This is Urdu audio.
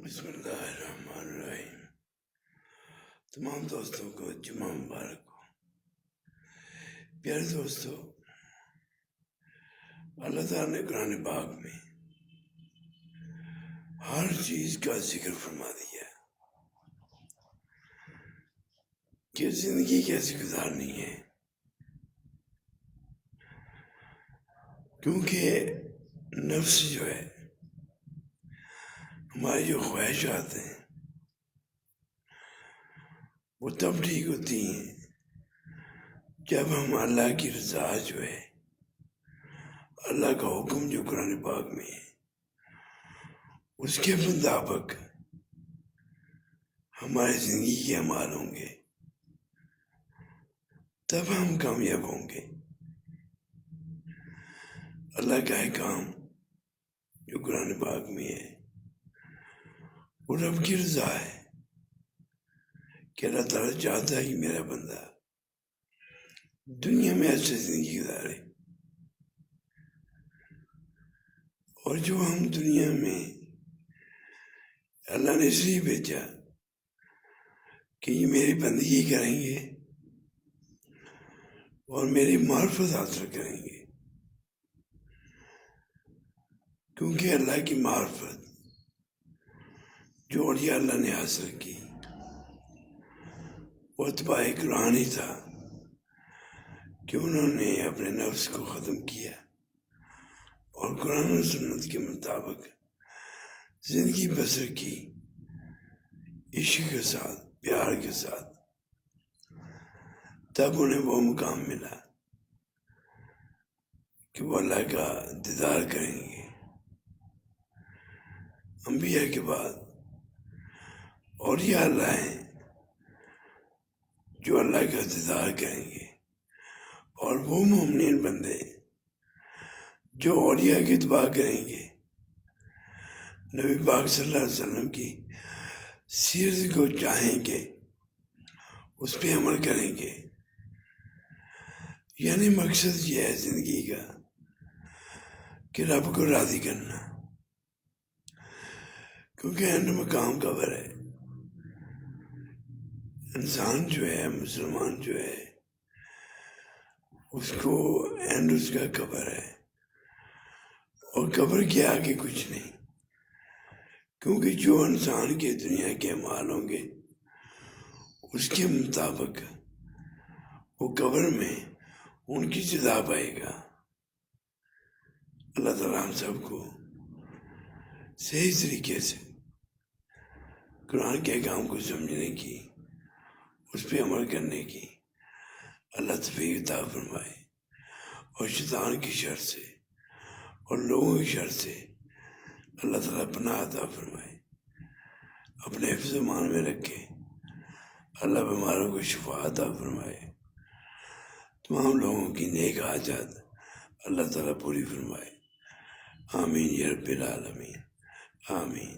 بسم اللہ الرحمن الرحیم۔ تمام دوستوں کو جمعہ مبارک ہو۔ پیارے دوستو، اللہ تعالیٰ نے قرآن پاک میں ہر چیز کا ذکر فرما دیا کہ زندگی کیسے گزارنی ہے، کیونکہ نفس جو ہے، ہماری جو خواہشات ہیں وہ تب ٹھیک ہوتی ہیں جب ہم اللہ کی رضا جو ہے، اللہ کا حکم جو قرآن پاک میں ہے، اس کے مطابق ہماری زندگی کے اعمال ہوں گے، تب ہم کامیاب ہوں گے۔ اللہ کا احکام جو قرآن پاک میں ہے وہ رب کی رضا ہے کہ اللہ تعالیٰ چاہتا ہے کہ میرا بندہ دنیا میں اچھی زندگی گزارے، اور جو ہم دنیا میں اللہ نے اس لیے بھیجا کہ یہ میری بندگی کریں گے اور میری معرفت حاصل کریں گے، کیونکہ اللہ کی معرفت جو اولیاء اللہ نے حاصل کی وہ اتباع قرآن ہی تھا کہ انہوں نے اپنے نفس کو ختم کیا اور قرآن و سنت کے مطابق زندگی بسر کی، عشق کے ساتھ، پیار کے ساتھ، تب انہیں وہ مقام ملا کہ وہ اللہ کا دیدار کریں گے۔ انبیاء کے بعد اولیاء اللہ ہیں جو اللہ کا دیدار کریں گے، اور وہ مومنین بندے جو اولیاء کی اتباع کریں گے، نبی پاک صلی اللہ علیہ وسلم کی سیرت کو چاہیں گے، اس پہ عمل کریں گے۔ یعنی مقصد یہ ہے زندگی کا کہ رب کو راضی کرنا، کیونکہ اینڈ مقام قبر ہے۔ انسان جو ہے، مسلمان جو ہے، اس کو اینڈ اس کا قبر ہے، اور قبر کے آگے کچھ نہیں، کیونکہ جو انسان کے دنیا کے اعمال ہوں گے اس کے مطابق وہ قبر میں ان کی جزا پائے گا۔ اللہ تعالیٰ ہم سب کو صحیح طریقے سے قرآن کے احکام کو سمجھنے کی، اس پہ عمل کرنے کی اللہ توفیق عطا فرمائے، اور شیطان کی شر سے اور لوگوں کی شر سے اللہ تعالیٰ پناہ عطا فرمائے، اپنے حفظ و امان میں رکھے، اللہ بیماروں کو شفا عطا فرمائے، تمام لوگوں کی نیک حاجات اللہ تعالیٰ پوری فرمائے۔ آمین یا رب العالمین، آمین۔